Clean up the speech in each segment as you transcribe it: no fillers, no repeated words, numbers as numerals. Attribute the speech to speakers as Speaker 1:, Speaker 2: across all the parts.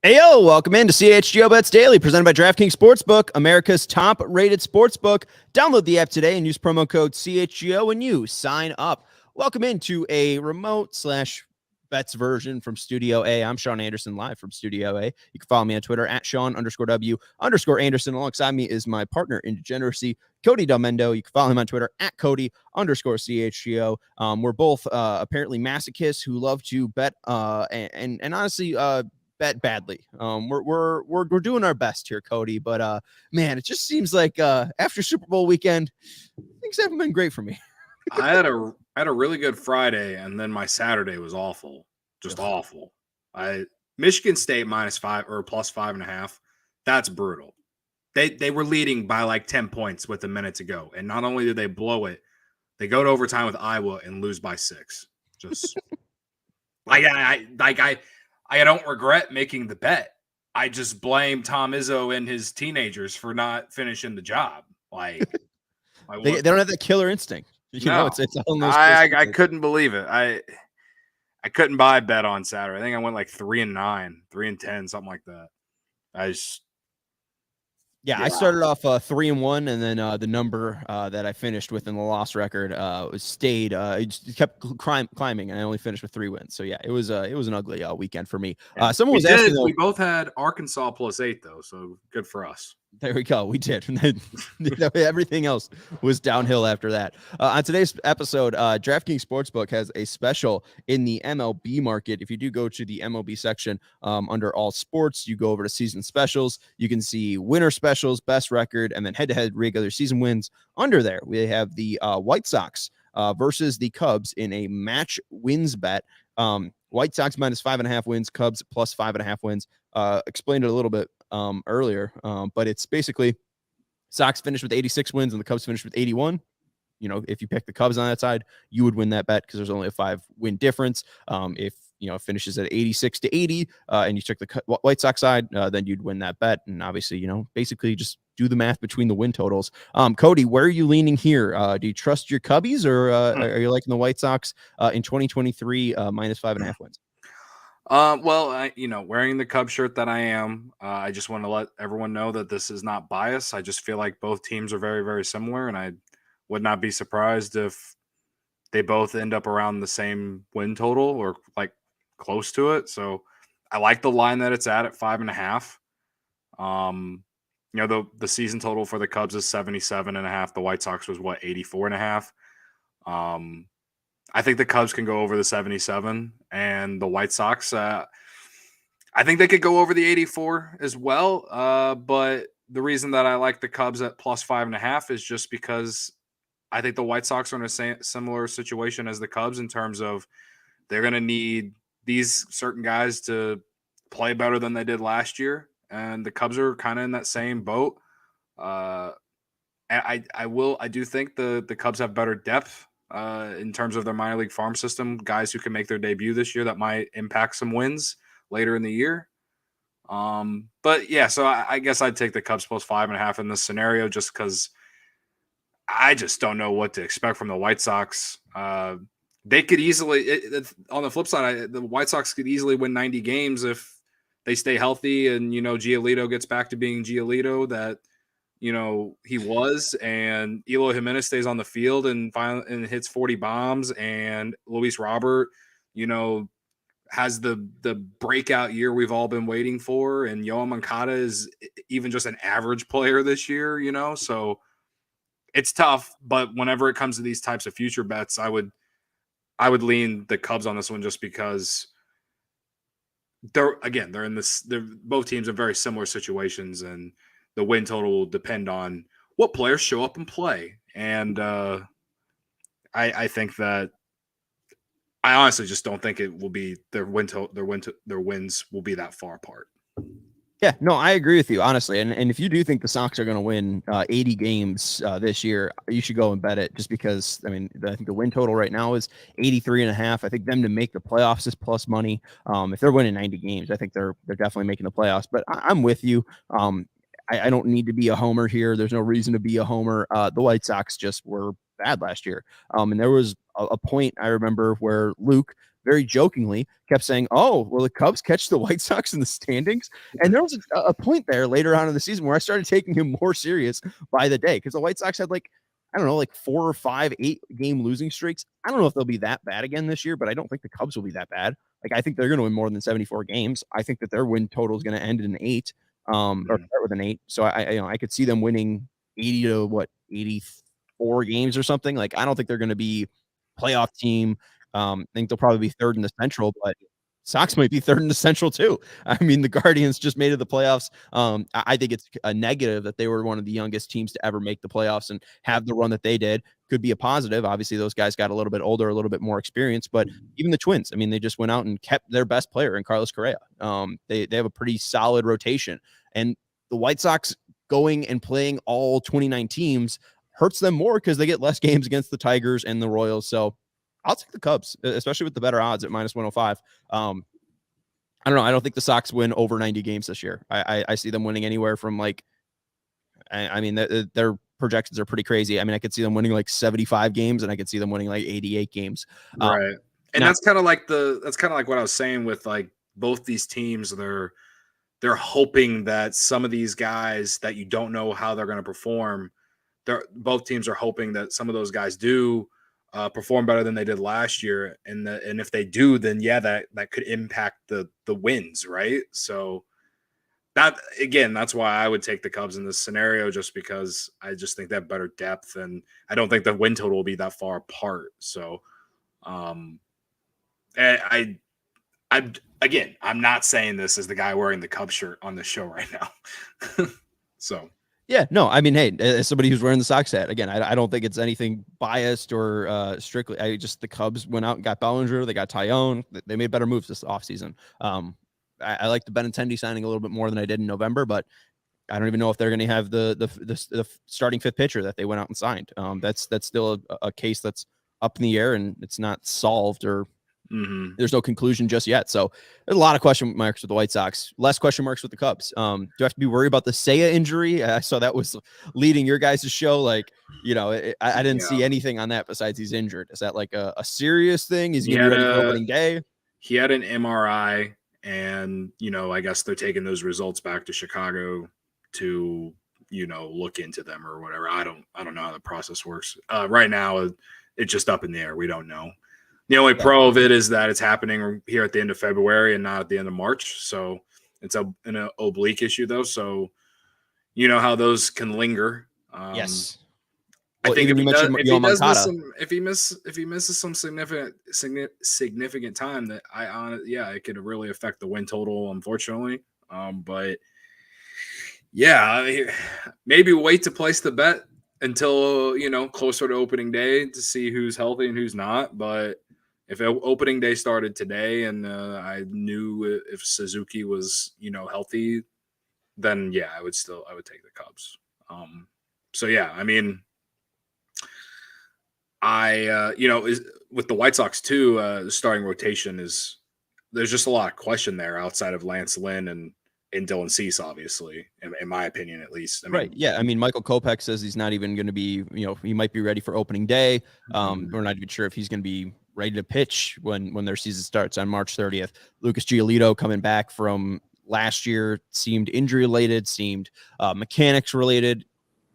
Speaker 1: Heyo, welcome into CHGO Bets Daily, presented by DraftKings Sportsbook, America's top-rated sportsbook. Download the app today and use promo code CHGO when you sign up. Welcome into a remote/bets version from Studio A. I'm Sean Anderson, live from Studio A. You can follow me on Twitter at Sean_W_Anderson. Alongside me is my partner in degeneracy, Cody Delmendo. You can follow him on Twitter at Cody_CHGO. We're both apparently masochists who love to bet and honestly bet badly. We're doing our best here, Cody, but man, it just seems like after Super Bowl weekend, things haven't been great for me.
Speaker 2: I had a really good Friday, and then my Saturday was awful, just awful. Michigan State -5 or +5.5. That's brutal. They were leading by like 10 points with a minute to go, and not only did they blow it, they go to overtime with Iowa and lose by 6. Just I don't regret making the bet. I just blame Tom Izzo and his teenagers for not finishing the job. Like
Speaker 1: they don't have that killer instinct. You know, it's
Speaker 2: I couldn't believe it. I couldn't buy a bet on Saturday. I think I went like 3-9, 3-10, something like that.
Speaker 1: I started off 3-1, and then the number that I finished with in the loss record stayed. It just kept climbing, and I only finished with 3 wins. So yeah, it was an ugly weekend for me. Someone was asking.
Speaker 2: We both had Arkansas +8 though, so good for us.
Speaker 1: There we go. We did. Everything else was downhill after that. On today's episode, DraftKings Sportsbook has a special in the MLB market. If you do go to the MLB section under all sports, you go over to season specials. You can see winner specials, best record, and then head-to-head regular season wins. Under there, we have the White Sox versus the Cubs in a match wins bet. White Sox -5.5 wins, Cubs +5.5 wins. Explained it a little bit earlier, but it's basically Sox finished with 86 wins and the Cubs finished with 81. You know, if you pick the Cubs on that side, you would win that bet because there's only a 5-win difference. If it finishes at 86-80 and you took the White Sox side, then you'd win that bet. And obviously, basically just do the math between the win totals. Cody, where are you leaning here? Do you trust your Cubbies, or are you liking the White Sox in 2023 -5.5 wins?
Speaker 2: Well, wearing the Cubs shirt that I am, I just want to let everyone know that this is not bias. I just feel like both teams are very, very similar, and I would not be surprised if they both end up around the same win total or like close to it. So I like the line that it's at 5.5. The season total for the Cubs is 77.5. The White Sox was 84.5. I think the Cubs can go over the 77, and the White Sox, I think they could go over the 84 as well. But the reason that I like the Cubs at +5.5 is just because I think the White Sox are in a similar situation as the Cubs in terms of they're going to need these certain guys to play better than they did last year. And the Cubs are kind of in that same boat. And I do think the Cubs have better depth in terms of their minor league farm system, guys who can make their debut this year that might impact some wins later in the year. But yeah, so I guess I'd take the Cubs +5.5 in this scenario just because I just don't know what to expect from the White Sox. They could easily, on the flip side, the White Sox could easily win 90 games if they stay healthy and, Giolito gets back to being Giolito that, he was, and Eloy Jimenez stays on the field and hits 40 bombs, and Luis Robert, has the breakout year we've all been waiting for, and Yoan Moncada is even just an average player this year, so it's tough. But whenever it comes to these types of future bets, I would lean the Cubs on this one just because they're both teams in very similar situations, and the win total will depend on what players show up and play. And I think that I honestly just don't think it will be their wins will be that far apart.
Speaker 1: Yeah, no, I agree with you, honestly. And if you do think the Sox are going to win 80 games this year, you should go and bet it just because, I think the win total right now is 83.5. I think them to make the playoffs is plus money. If they're winning 90 games, I think they're definitely making the playoffs. But I'm with you. I don't need to be a homer here. There's no reason to be a homer. The White Sox just were bad last year. And there was a point I remember where Luke very jokingly kept saying, "Oh, will the Cubs catch the White Sox in the standings?" And there was a point there later on in the season where I started taking him more serious by the day because the White Sox had like, I don't know, like 4 or 5 8-game losing streaks. I don't know if they'll be that bad again this year, but I don't think the Cubs will be that bad. Like, I think they're going to win more than 74 games. I think that their win total is going to end in an 8, or start with an 8. So I could see them winning 80 to what, 84 games or something. Like, I don't think they're going to be playoff team. I think they'll probably be third in the Central, but Sox might be third in the Central too. I mean, the Guardians just made it the playoffs. I think it's a negative that they were one of the youngest teams to ever make the playoffs and have the run that they did. Could be a positive. Obviously, those guys got a little bit older, a little bit more experience, but even the Twins, I mean, they just went out and kept their best player in Carlos Correa. They have a pretty solid rotation, and the White Sox going and playing all 29 teams hurts them more because they get less games against the Tigers and the Royals. So I'll take the Cubs, especially with the better odds at minus 105. I don't know. I don't think the Sox win over 90 games this year. I see them winning anywhere from like, I mean, their projections are pretty crazy. I mean, I could see them winning like 75 games, and I could see them winning like 88 games.
Speaker 2: Right. And
Speaker 1: now,
Speaker 2: that's kind of like what I was saying with like both these teams. They're hoping that some of these guys that you don't know how they're going to perform, both teams are hoping that some of those guys do perform better than they did last year, and if they do, then yeah, that could impact the wins, right? So that's why I would take the Cubs in this scenario, just because I just think they have better depth, and I don't think the win total will be that far apart. So, I I'm not saying this as the guy wearing the Cubs shirt on this show right now. So.
Speaker 1: yeah, no, I mean, hey, as somebody who's wearing the Sox hat, again, I don't think it's anything biased or strictly. The Cubs went out and got Bellinger, they got Tyone, they made better moves this offseason. I like the Benintendi signing a little bit more than I did in November, but I don't even know if they're going to have the starting fifth pitcher that they went out and signed. That's still a case that's up in the air, and it's not solved, or there's no conclusion just yet. So there's a lot of question marks with the White Sox, less question marks with the Cubs. Do I have to be worried about the Seiya injury? I saw that was leading your guys' show. Like, I didn't see anything on that besides he's injured. Is that like a serious thing? Is he going to be ready for opening day?
Speaker 2: He had an MRI, and I guess they're taking those results back to Chicago to look into them or whatever. I don't know how the process works. Right now it's just up in the air. We don't know. The only pro of it is that it's happening here at the end of February and not at the end of March. So it's an oblique issue, though. So you know how those can linger.
Speaker 1: Yes.
Speaker 2: I think if he misses some significant time, that it could really affect the win total, unfortunately. But yeah, maybe wait to place the bet until closer to opening day to see who's healthy and who's not. But if opening day started today and I knew if Suzuki was healthy, then yeah, I would take the Cubs. So yeah, I mean, with the White Sox too, the starting rotation there's just a lot of question there outside of Lance Lynn and Dylan Cease, obviously, in my opinion, at least. I mean,
Speaker 1: right. Yeah. I mean, Michael Kopech says he's not even going to be, he might be ready for opening day. We're not even sure if he's going to be ready to pitch when their season starts on March 30th. Lucas Giolito coming back from last year seemed injury related, seemed mechanics related.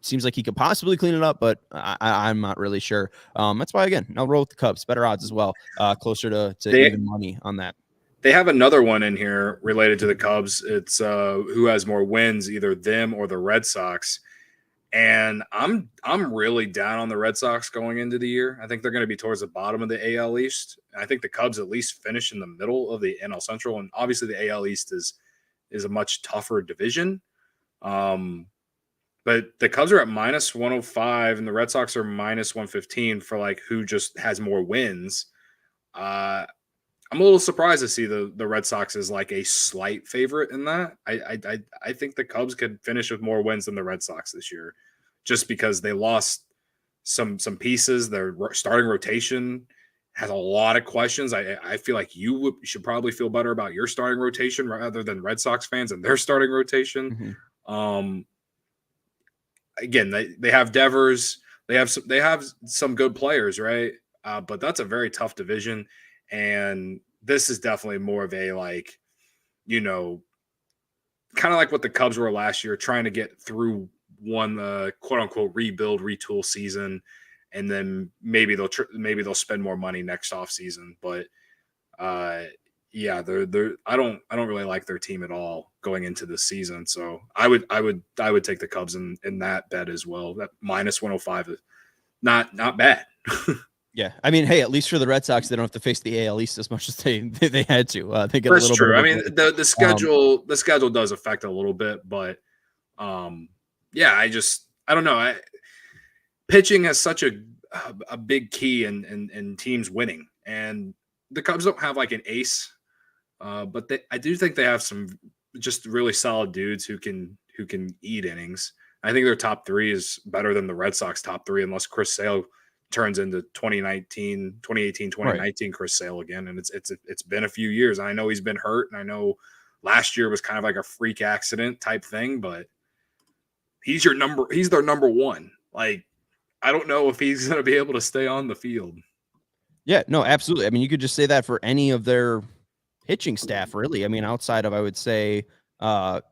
Speaker 1: Seems like he could possibly clean it up, but I'm not really sure. That's why, again, I'll roll with the Cubs. Better odds as well, closer to even money on that.
Speaker 2: They have another one in here related to the Cubs. It's who has more wins, either them or the Red Sox. And I'm really down on the Red Sox going into the year. I think they're going to be towards the bottom of the AL East. I think the Cubs at least finish in the middle of the NL Central, and obviously the AL East is a much tougher division. But the Cubs are at minus 105, and the Red Sox are minus 115 for like who just has more wins. I'm a little surprised to see the Red Sox as like a slight favorite in that. I think the Cubs could finish with more wins than the Red Sox this year, just because they lost some pieces. Their starting rotation has a lot of questions. I feel like you should probably feel better about your starting rotation rather than Red Sox fans and their starting rotation. Again, they have Devers. They have some good players, right? But that's a very tough division. And this is definitely more of a like, you know, kind of like what the Cubs were last year, trying to get through one quote unquote rebuild, retool season, and then maybe they'll spend more money next off season. But yeah, they're I don't really like their team at all going into this season. So I would take the Cubs in that bet as well. That minus 105 is not bad.
Speaker 1: Yeah, I mean, hey, at least for the Red Sox, they don't have to face the AL East as much as they had to. They get
Speaker 2: That's
Speaker 1: a little
Speaker 2: true.
Speaker 1: bit.
Speaker 2: I mean, the schedule does affect a little bit, but yeah, I don't know. Pitching has such a big key in teams winning, and the Cubs don't have like an ace, but I do think they have some just really solid dudes who can eat innings. I think their top three is better than the Red Sox top three, unless Chris Sale turns into 2018, 2019 Chris Sale again. And it's been a few years. I know he's been hurt, and I know last year was kind of like a freak accident type thing, but he's their number one. Like, I don't know if he's going to be able to stay on the field.
Speaker 1: Yeah, no, absolutely. I mean, you could just say that for any of their pitching staff, really. I mean, outside of, I would say,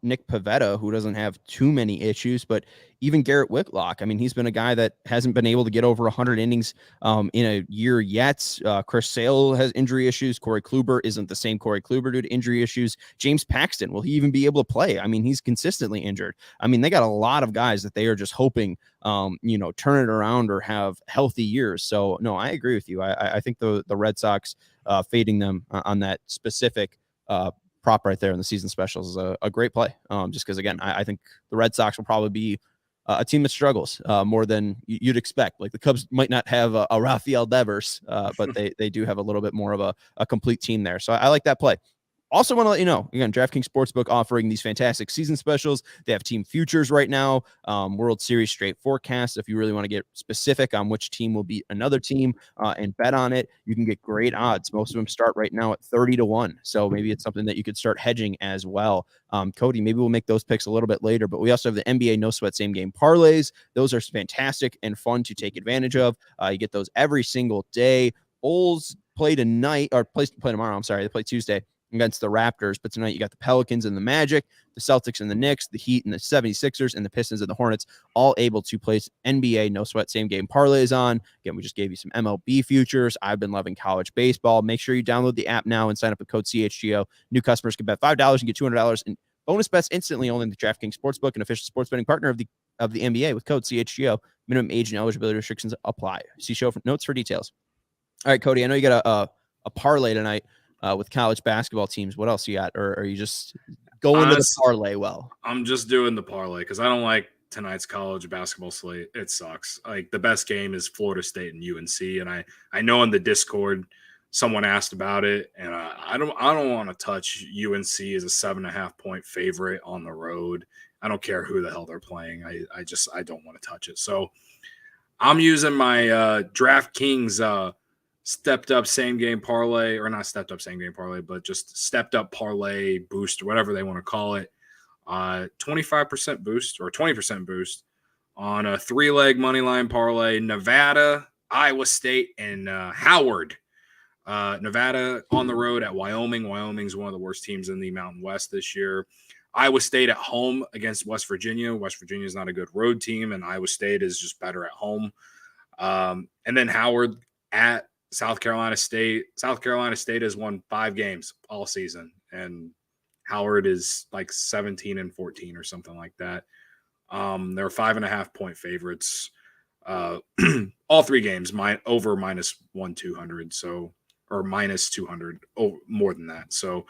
Speaker 1: Nick Pivetta, who doesn't have too many issues, but even Garrett Whitlock. I mean, he's been a guy that hasn't been able to get over 100 innings in a year yet. Chris Sale has injury issues. Corey Kluber isn't the same Corey Kluber due to injury issues. James Paxton, will he even be able to play? I mean, he's consistently injured. I mean, they got a lot of guys that they are just hoping, turn it around or have healthy years. So, no, I agree with you. I think the Red Sox fading them on that specific prop right there in the season specials is a great play. Just because, again, I think the Red Sox will probably be a team that struggles more than you'd expect. Like the Cubs might not have a Rafael Devers, but they do have a little bit more of a complete team there. So I like that play. Also want to let you know, again, DraftKings Sportsbook offering these fantastic season specials. They have team futures right now, World Series straight forecasts. If you really want to get specific on which team will beat another team and bet on it, you can get great odds. Most of them start right now at 30-1. So maybe it's something that you could start hedging as well. Cody, maybe we'll make those picks a little bit later, but we also have the NBA No Sweat Same Game parlays. Those are fantastic and fun to take advantage of. You get those every single day. Bulls play tonight, or play tomorrow. I'm sorry, they play Tuesday against the Raptors, but tonight you got the Pelicans and the Magic, the Celtics and the Knicks, the Heat and the 76ers, and the Pistons and the Hornets, all able to place NBA No Sweat Same Game parlays on. Again, we just gave you some MLB futures. I've been loving college baseball. Make sure you download the app now and sign up with code CHGO. New customers can bet $5 and get $200 in bonus bets instantly only in the DraftKings Sportsbook, an official sports betting partner of the NBA with code CHGO. Minimum age and eligibility restrictions apply. See show notes for details. All right, Cody, I know you got a parlay tonight with college basketball teams. What else you got? Or are you just going to the parlay? Well,
Speaker 2: I'm just doing the parlay because I don't like tonight's college basketball slate. It sucks. Like the best game is Florida State and UNC. And I know in the Discord someone asked about it, and I don't want to touch UNC as a 7.5 point favorite on the road. I don't care who the hell they're playing. I don't want to touch it. So I'm using my DraftKings stepped up same game parlay, or not stepped up same game parlay, but just stepped up parlay boost or whatever they want to call it. 25% boost or 20% boost on a 3-leg money line parlay. Nevada, Iowa State, and Howard. Nevada on the road at Wyoming. Wyoming's one of the worst teams in the Mountain West this year. Iowa State at home against West Virginia. West Virginia is not a good road team, and Iowa State is just better at home. And then Howard at South Carolina State. South Carolina State has won 5 games all season, and Howard is like 17-14 or something like that. They're 5.5 point favorites. All 3 games, over minus 1,200. So, or minus 200, more than that. So,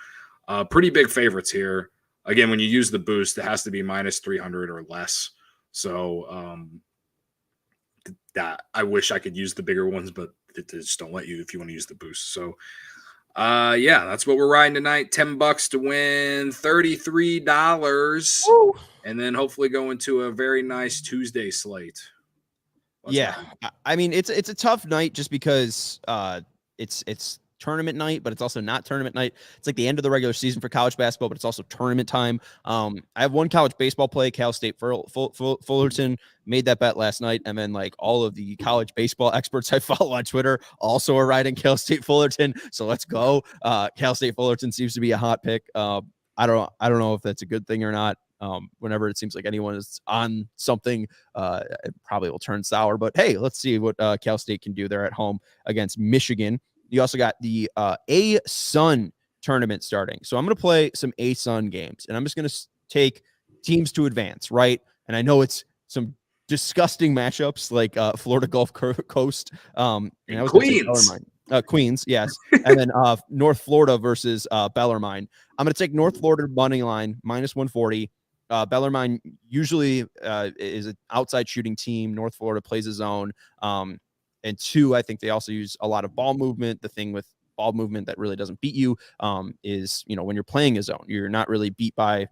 Speaker 2: pretty big favorites here. Again, when you use the boost, it has to be minus 300 or less. So, that I wish I could use the bigger ones, but they just don't let you if you want to use the boost. So, yeah, that's what we're riding tonight. $10 to win, $33,
Speaker 1: woo,
Speaker 2: and then hopefully go into a very nice Tuesday slate.
Speaker 1: I mean, it's a tough night just because it's tournament night, but it's also not tournament night. It's like the end of the regular season for college basketball, but it's also tournament time. I have one college baseball play, Cal State Fullerton. Made that bet last night, and then like all of the college baseball experts I follow on Twitter also are riding Cal State Fullerton. So let's go. Cal State Fullerton seems to be a hot pick. I don't know if that's a good thing or not. Whenever it seems like anyone is on something, it probably will turn sour. But hey, let's see what Cal State can do there at home against Michigan. You also got the A-Sun tournament starting. So I'm going to play some A-Sun games, and I'm just going to take teams to advance, right? And I know it's some disgusting matchups like Florida Gulf Coast. And I was
Speaker 2: Queens.
Speaker 1: Queens, yes. And then North Florida versus Bellarmine. I'm going to take North Florida money line minus 140. Bellarmine usually is an outside shooting team. North Florida plays a zone. And two, I think they also use a lot of ball movement. The thing with ball movement that really doesn't beat you is, when you're playing a zone, you're not really beat by,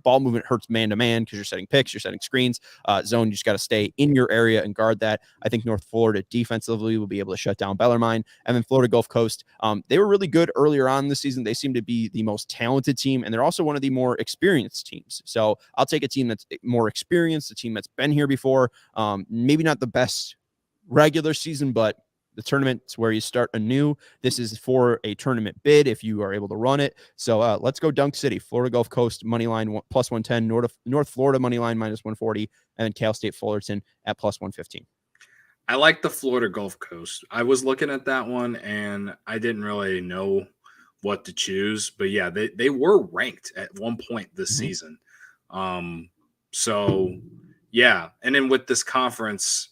Speaker 1: ball movement hurts man to man because you're setting picks, you're setting screens. Zone, you just got to stay in your area and guard that. I think North Florida defensively will be able to shut down Bellarmine. And then Florida Gulf Coast, they were really good earlier on in the season. They seem to be the most talented team, and they're also one of the more experienced teams. So I'll take a team that's more experienced, a team that's been here before. Maybe not the best regular season, but the tournament's where you start anew. This is for a tournament bid if you are able to run it. So let's go Dunk City, Florida Gulf Coast money line plus 110, North Florida money line minus 140, and then Cal State Fullerton at plus 115.
Speaker 2: I like the Florida Gulf Coast. I was looking at that one and I didn't really know what to choose, but yeah, they were ranked at one point this season. So yeah, and then with this conference,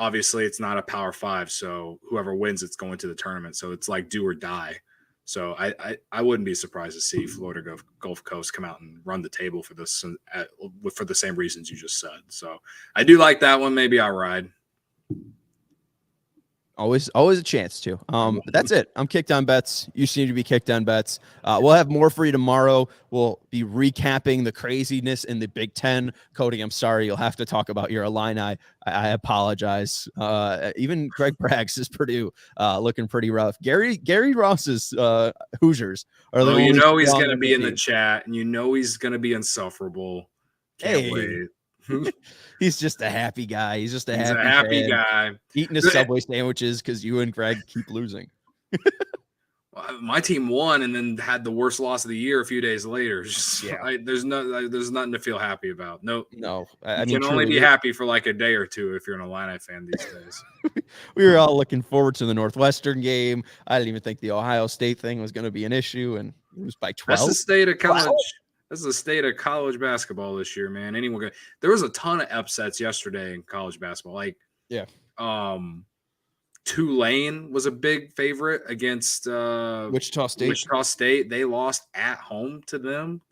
Speaker 2: obviously it's not a Power 5, so whoever wins it's going to the tournament. So it's like do or die. So I wouldn't be surprised to see Florida Gulf Coast come out and run the table for this for the same reasons you just said. So I do like that one. Maybe I'll ride.
Speaker 1: Always a chance to. But that's it. I'm kicked on bets. You seem to be kicked on bets. We'll have more for you tomorrow. We'll be recapping the craziness in the Big Ten. Cody, I'm sorry. You'll have to talk about your Illini. I apologize. Even Greg Bragg's is Purdue looking pretty rough. Gary Ross's Hoosiers are the
Speaker 2: he's going to be in the chat, and he's going to be insufferable. Can't wait.
Speaker 1: He's just a happy guy. He's just a
Speaker 2: happy guy
Speaker 1: eating his Subway sandwiches because you and Greg keep losing.
Speaker 2: My team won and then had the worst loss of the year a few days later. There's nothing to feel happy about. No. I mean, can only be happy for like a day or two if you're an Illini fan these days.
Speaker 1: We were all looking forward to the Northwestern game. I didn't even think the Ohio State thing was going to be an issue, and it was by 12.
Speaker 2: That's the state of college. Wow. This is the state of college basketball this year, man. There was a ton of upsets yesterday in college basketball. Tulane was a big favorite against
Speaker 1: Wichita
Speaker 2: State. They lost at home to them.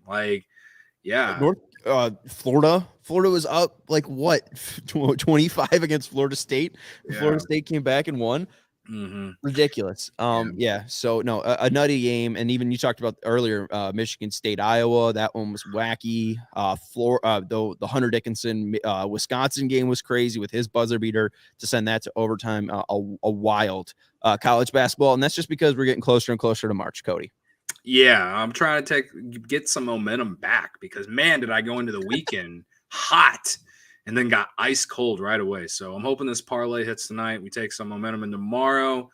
Speaker 1: Florida was up 25 against Florida State. Yeah. Florida State came back and won. Ridiculous. So no, a nutty game. And even you talked about earlier, Michigan State, Iowa, that one was wacky. The Hunter Dickinson, Wisconsin game was crazy with his buzzer beater to send that to overtime. A wild college basketball. And that's just because we're getting closer and closer to March, Cody.
Speaker 2: Yeah, I'm trying to get some momentum back because man, did I go into the weekend hot and then got ice cold right away. So I'm hoping this parlay hits tonight. We take some momentum in tomorrow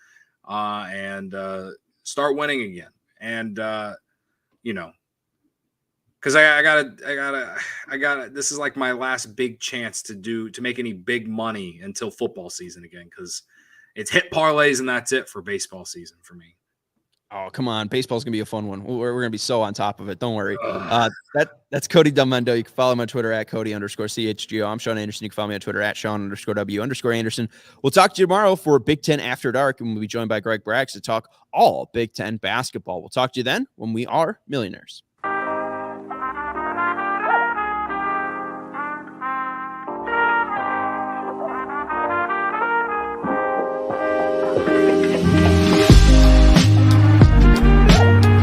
Speaker 2: and start winning again. And, because I gotta, this is like my last big chance to make any big money until football season again. Cause it's hit parlays and that's it for baseball season for me.
Speaker 1: Oh, come on. Baseball's going to be a fun one. We're going to be so on top of it. Don't worry. That's Cody Delmendo. You can follow him on Twitter at Cody_CHGO. I'm Sean Anderson. You can follow me on Twitter at Sean_W_Anderson. We'll talk to you tomorrow for Big Ten After Dark, and we'll be joined by Greg Braggs to talk all Big Ten basketball. We'll talk to you then when we are millionaires.